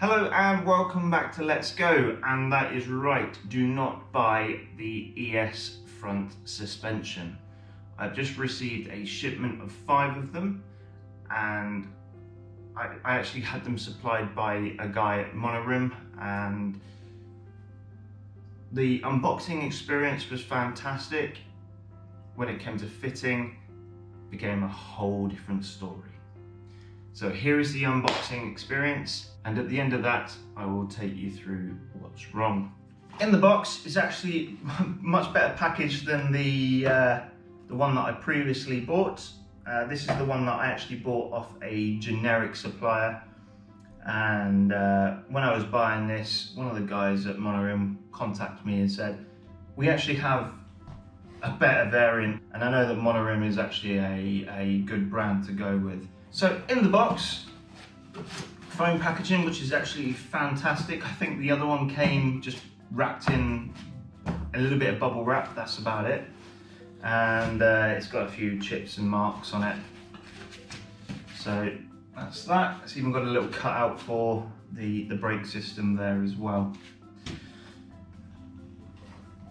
Hello and welcome back to Let's Go, and that is right, do not buy the ES front suspension. I've just received a shipment of 5 of them, and I actually had them supplied by a guy at Monorim, and the unboxing experience was fantastic. When it came to fitting, it became a whole different story. So here is the unboxing experience, and at the end of that, I will take you through what's wrong. In the box is actually much better packaged than the one that I previously bought. This is the one that I actually bought off a generic supplier, and when I was buying this, one of the guys at Monorim contacted me and said, we actually have a better variant, and I know that Monorim is actually a good brand to go with. So in the box, foam packaging, which is actually fantastic. I think the other one came just wrapped in a little bit of bubble wrap, that's about it. And it's got a few chips and marks on it. So that's that. It's even got a little cutout for the brake system there as well.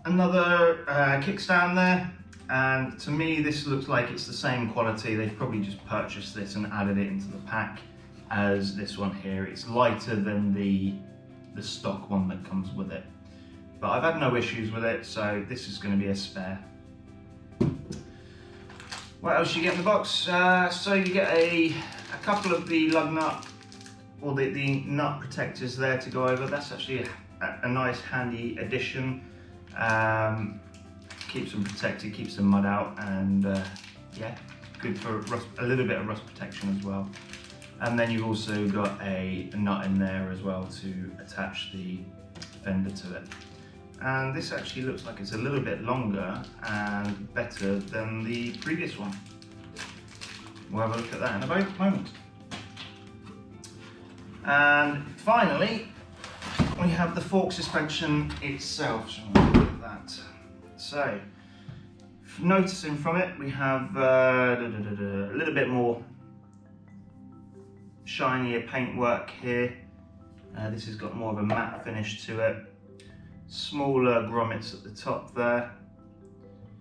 Another kickstand there. And to me, this looks like it's the same quality. They've probably just purchased this and added it into the pack as this one here. It's lighter than the stock one that comes with it. But I've had no issues with it, so this is going to be a spare. What else you get in the box? So you get a couple of the lug nut, or the nut protectors there to go over. That's actually a nice handy addition. Keeps them protected, keeps the mud out, and yeah, good for rust, a little bit of rust protection as well. And then you've also got a nut in there as well to attach the fender to it. And this actually looks like it's a little bit longer and better than the previous one. We'll have a look at that in a moment. And finally, we have the fork suspension itself. So we'll look at that. So, noticing from it, we have a little bit more shinier paintwork here. This has got more of a matte finish to it. Smaller grommets at the top there.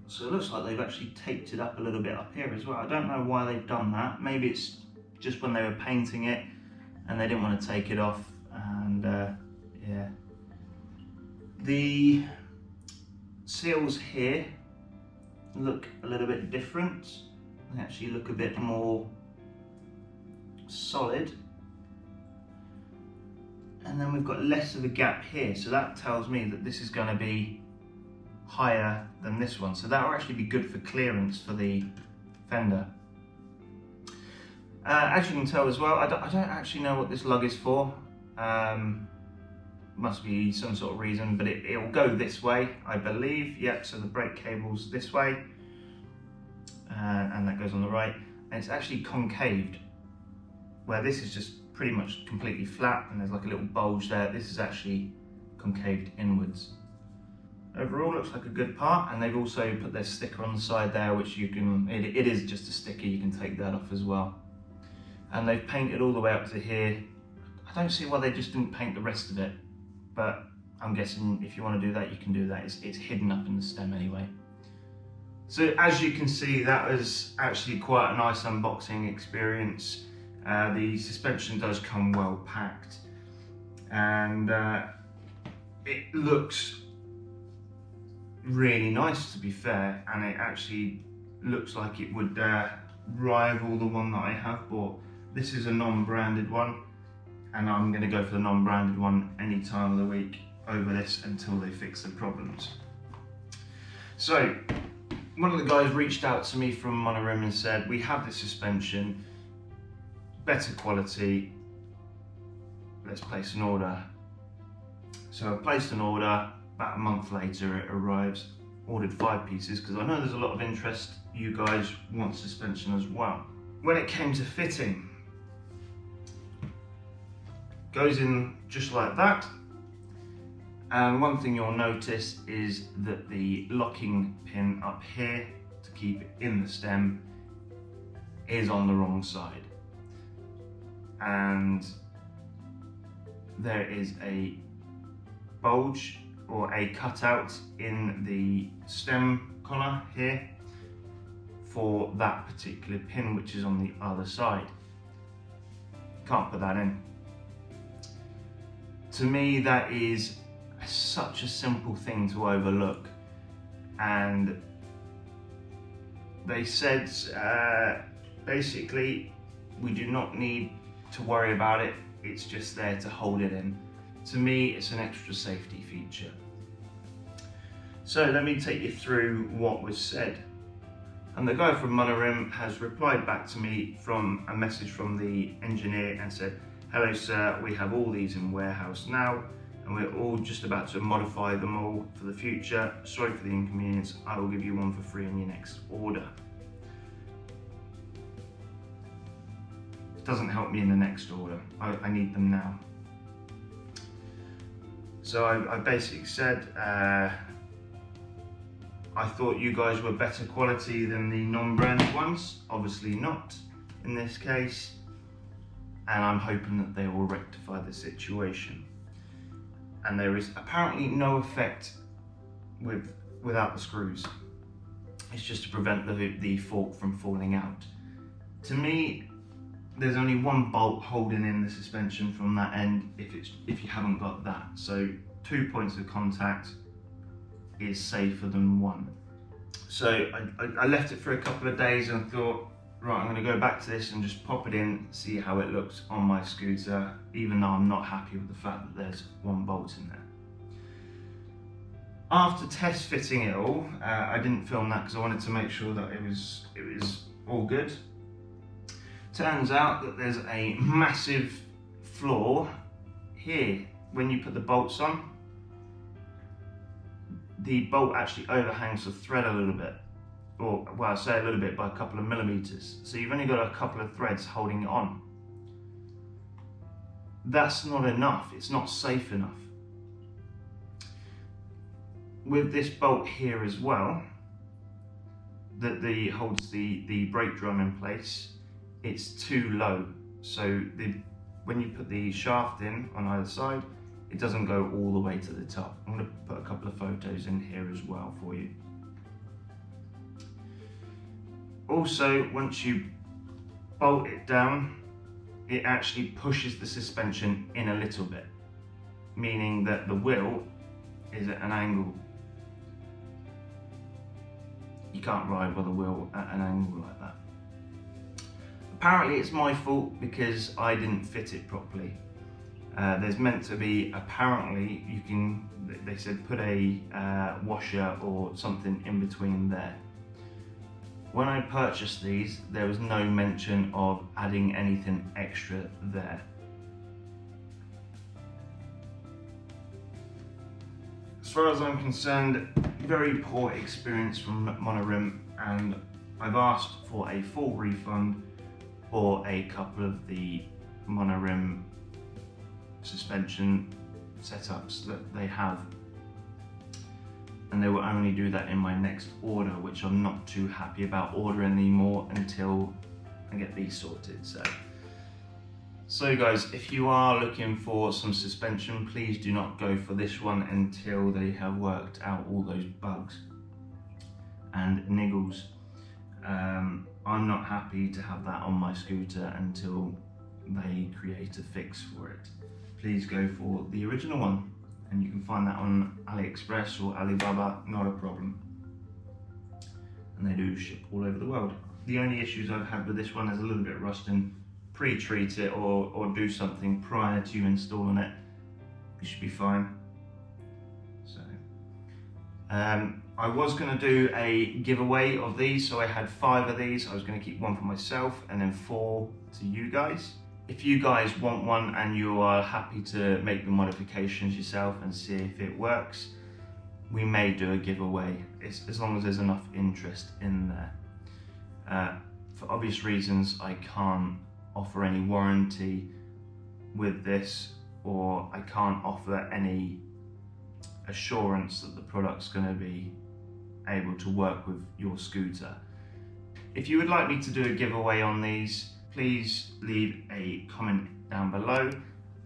So it looks like they've actually taped it up a little bit up here as well. I don't know why they've done that. Maybe it's just when they were painting it and they didn't want to take it off. And yeah. The seals here look a little bit different. They actually look a bit more solid. And then we've got less of a gap here, so that tells me that this is going to be higher than this one. So that will actually be good for clearance for the fender. As you can tell as well, I don't actually know what this lug is for. Must be some sort of reason, but it'll go this way, I believe. Yep, so the brake cable's this way, and that goes on the right. And it's actually concaved, where this is just pretty much completely flat, and there's like a little bulge there. This is actually concaved inwards. Overall, looks like a good part, and they've also put their sticker on the side there, which you can, it is just a sticker, you can take that off as well. And they've painted all the way up to here. I don't see why they just didn't paint the rest of it, but I'm guessing if you want to do that, you can do that. It's hidden up in the stem anyway. So as you can see, that was actually quite a nice unboxing experience. The suspension does come well packed, and it looks really nice, to be fair, and it actually looks like it would rival the one that I have bought. This is a non-branded one, and I'm going to go for the non-branded one any time of the week over this until they fix the problems. So one of the guys reached out to me from Monorim and said, we have this suspension, better quality, let's place an order. So I placed an order. About a month later it arrives. Ordered 5 pieces because I know there's a lot of interest. You guys want suspension as well. When it came to fitting, goes in just like that. And one thing you'll notice is that the locking pin up here to keep it in the stem is on the wrong side. And there is a bulge or a cutout in the stem collar here for that particular pin, which is on the other side. Can't put that in. To me, that is such a simple thing to overlook, and they said basically we do not need to worry about it, it's just there to hold it in. To me, it's an extra safety feature. So let me take you through what was said. And the guy from Monorim has replied back to me from a message from the engineer and said, "Hello sir, we have all these in warehouse now and we're all just about to modify them all for the future. Sorry for the inconvenience, I will give you one for free in your next order." It doesn't help me in the next order, I need them now. So I basically said, I thought you guys were better quality than the non-branded ones. Obviously not in this case, and I'm hoping that they will rectify the situation. And there is apparently no effect without the screws. It's just to prevent the fork from falling out. To me, there's only one bolt holding in the suspension from that end if you haven't got that. So 2 points of contact is safer than one. So I left it for a couple of days and thought, right, I'm going to go back to this and just pop it in, see how it looks on my scooter, even though I'm not happy with the fact that there's one bolt in there. After test fitting it all, I didn't film that because I wanted to make sure that it was all good. Turns out that there's a massive flaw here. When you put the bolts on, the bolt actually overhangs the thread a little bit, or well, I say a little bit by a couple of millimeters. So you've only got a couple of threads holding it on. That's not enough, it's not safe enough. With this bolt here as well, that holds the brake drum in place, it's too low. So when you put the shaft in on either side, it doesn't go all the way to the top. I'm going to put a couple of photos in here as well for you. Also, once you bolt it down, it actually pushes the suspension in a little bit, meaning that the wheel is at an angle. You can't ride with a wheel at an angle like that. Apparently it's my fault because I didn't fit it properly. There's meant to be, apparently, they said put a washer or something in between there. When I purchased these, there was no mention of adding anything extra there. As far as I'm concerned, very poor experience from Monorim, and I've asked for a full refund or a couple of the Monorim suspension setups that they have, and they will only do that in my next order, which I'm not too happy about ordering anymore until I get these sorted. So guys, if you are looking for some suspension, please do not go for this one until they have worked out all those bugs and niggles. I'm not happy to have that on my scooter until they create a fix for it. Please go for the original one, and you can find that on AliExpress or Alibaba, not a problem. And they do ship all over the world. The only issues I've had with this one is a little bit rusting. Pre-treat it or do something prior to installing it. You should be fine. So, I was going to do a giveaway of these, so I had 5 of these. I was going to keep 1 for myself and then 4 to you guys. If you guys want one and you are happy to make the modifications yourself and see if it works, we may do a giveaway, as long as there's enough interest in there. For obvious reasons, I can't offer any warranty with this, or I can't offer any assurance that the product's going to be able to work with your scooter. If you would like me to do a giveaway on these, please leave a comment down below,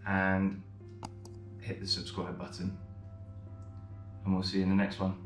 and hit the subscribe button, and we'll see you in the next one.